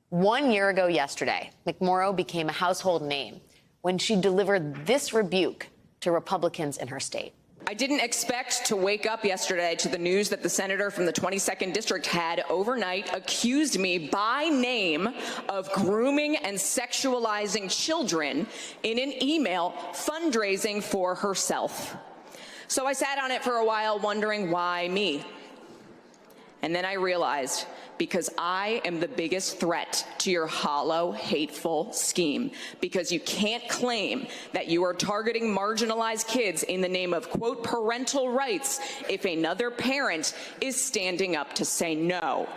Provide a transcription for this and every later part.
1 year ago yesterday, McMorrow became a household name when she delivered this rebuke to Republicans in her state. I didn't expect to wake up yesterday to the news that the senator from the 22nd district had overnight accused me by name of grooming and sexualizing children in an email fundraising for herself. So I sat on it for a while wondering why me. And then I realized, because I am the biggest threat to your hollow, hateful scheme. Because you can't claim that you are targeting marginalized kids in the name of, quote, parental rights if another parent is standing up to say no.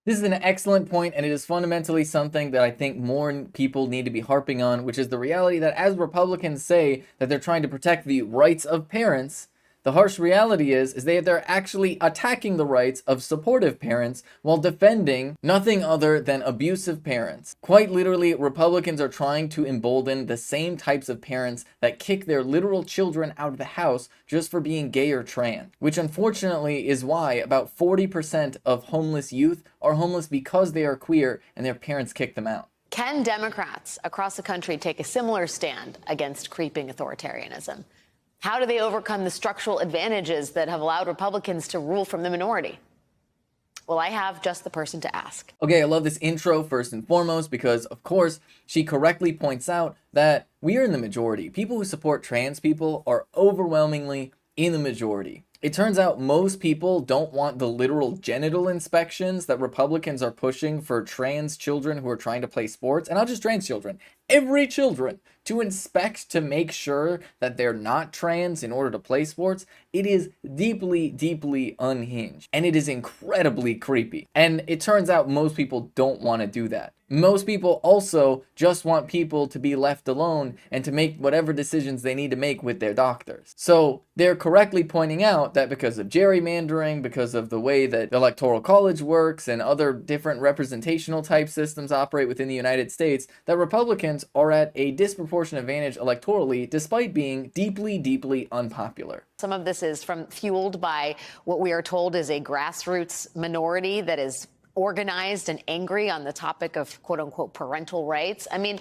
This is an excellent point, and it is fundamentally something that I think more people need to be harping on, which is the reality that as Republicans say that they're trying to protect the rights of parents, the harsh reality is they're actually attacking the rights of supportive parents while defending nothing other than abusive parents. Quite literally, Republicans are trying to embolden the same types of parents that kick their literal children out of the house just for being gay or trans, which unfortunately is why about 40% of homeless youth are homeless because they are queer and their parents kick them out. Can Democrats across the country take a similar stand against creeping authoritarianism? How do they overcome the structural advantages that have allowed Republicans to rule from the minority? Well, I have just the person to ask. Okay, I love this intro first and foremost because, of course, she correctly points out that we are in the majority. People who support trans people are overwhelmingly in the majority. It turns out most people don't want the literal genital inspections that Republicans are pushing for trans children who are trying to play sports, and not just trans children, every children, to inspect to make sure that they're not trans in order to play sports. It is deeply, deeply unhinged, and it is incredibly creepy. And it turns out most people don't want to do that. Most people also just want people to be left alone and to make whatever decisions they need to make with their doctors. So they're correctly pointing out that because of gerrymandering, because of the way that the Electoral College works and other different representational type systems operate within the United States, that Republicans are at a disproportionate advantage electorally despite being deeply, deeply unpopular. Some of this is fueled by what we are told is a grassroots minority that is organized and angry on the topic of quote unquote parental rights. I mean,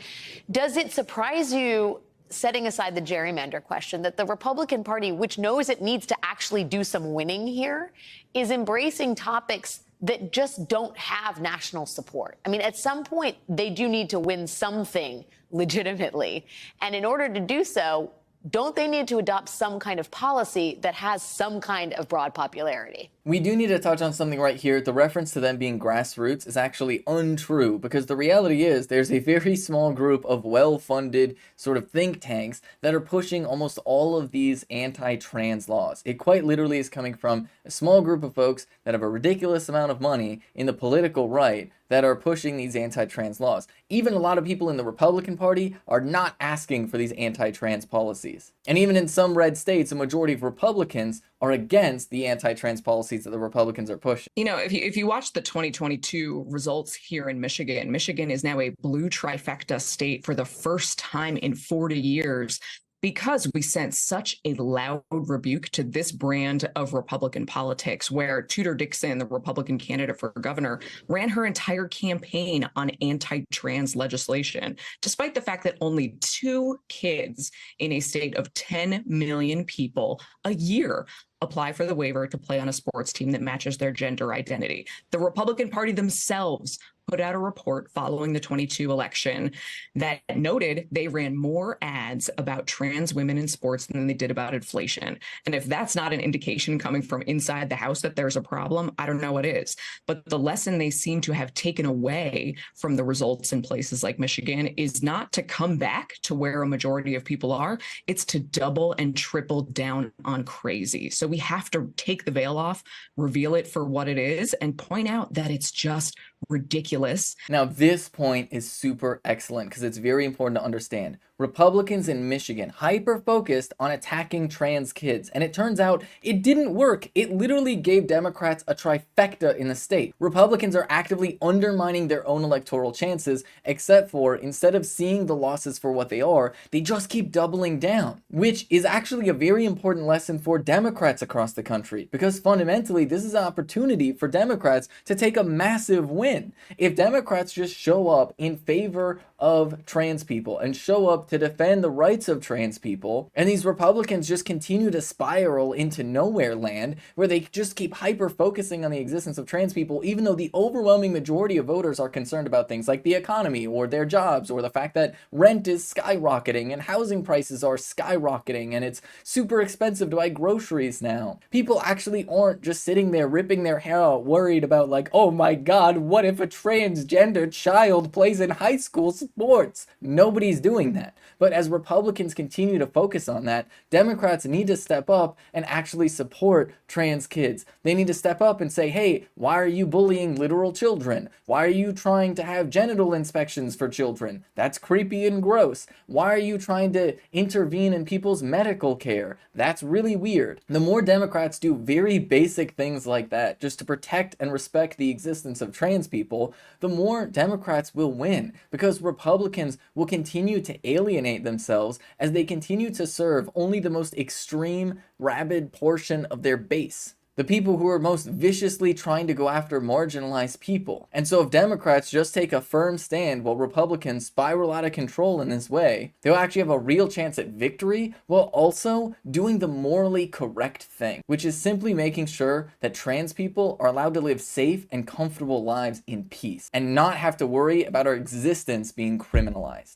does it surprise you, setting aside the gerrymander question, that the Republican Party, which knows it needs to actually do some winning here, is embracing topics that just don't have national support? I mean, at some point, they do need to win something legitimately. And in order to do so, don't they need to adopt some kind of policy that has some kind of broad popularity? We do need to touch on something right here. The reference to them being grassroots is actually untrue, because the reality is there's a very small group of well-funded sort of think tanks that are pushing almost all of these anti-trans laws. It quite literally is coming from a small group of folks that have a ridiculous amount of money in the political right that are pushing these anti-trans laws. Even a lot of people in the Republican Party are not asking for these anti-trans policies. And even in some red states, a majority of Republicans are against the anti-trans policies that the Republicans are pushing. You know, if you watch the 2022 results here in Michigan, Michigan is now a blue trifecta state for the first time in 40 years. Because we sent such a loud rebuke to this brand of Republican politics, where Tudor Dixon, the Republican candidate for governor, ran her entire campaign on anti-trans legislation, despite the fact that only 2 kids in a state of 10 million people a year apply for the waiver to play on a sports team that matches their gender identity. The Republican Party themselves put out a report following the 22 election that noted they ran more ads about trans women in sports than they did about inflation. And if that's not an indication coming from inside the House that there's a problem, I don't know what is. But the lesson they seem to have taken away from the results in places like Michigan is not to come back to where a majority of people are, it's to double and triple down on crazy. So we have to take the veil off, reveal it for what it is, and point out that it's just ridiculous. Now, this point is super excellent because it's very important to understand. Republicans in Michigan hyper-focused on attacking trans kids, and it turns out it didn't work. It literally gave Democrats a trifecta in the state. Republicans are actively undermining their own electoral chances, except for, instead of seeing the losses for what they are, they just keep doubling down, which is actually a very important lesson for Democrats across the country, because fundamentally, this is an opportunity for Democrats to take a massive win win. If Democrats just show up in favor of trans people and show up to defend the rights of trans people, and these Republicans just continue to spiral into nowhere land where they just keep hyper focusing on the existence of trans people, even though the overwhelming majority of voters are concerned about things like the economy or their jobs or the fact that rent is skyrocketing and housing prices are skyrocketing and it's super expensive to buy groceries now. People actually aren't just sitting there ripping their hair out worried about like, oh my god, what if a transgender child plays in high school sports? Nobody's doing that. But as Republicans continue to focus on that, Democrats need to step up and actually support trans kids. They need to step up and say, hey, why are you bullying literal children? Why are you trying to have genital inspections for children? That's creepy and gross. Why are you trying to intervene in people's medical care? That's really weird. The more Democrats do very basic things like that, just to protect and respect the existence of trans people, the more Democrats will win, because Republicans will continue to alienate themselves as they continue to serve only the most extreme, rabid portion of their base. The people who are most viciously trying to go after marginalized people. And so if Democrats just take a firm stand while Republicans spiral out of control in this way, they'll actually have a real chance at victory while also doing the morally correct thing, which is simply making sure that trans people are allowed to live safe and comfortable lives in peace and not have to worry about our existence being criminalized.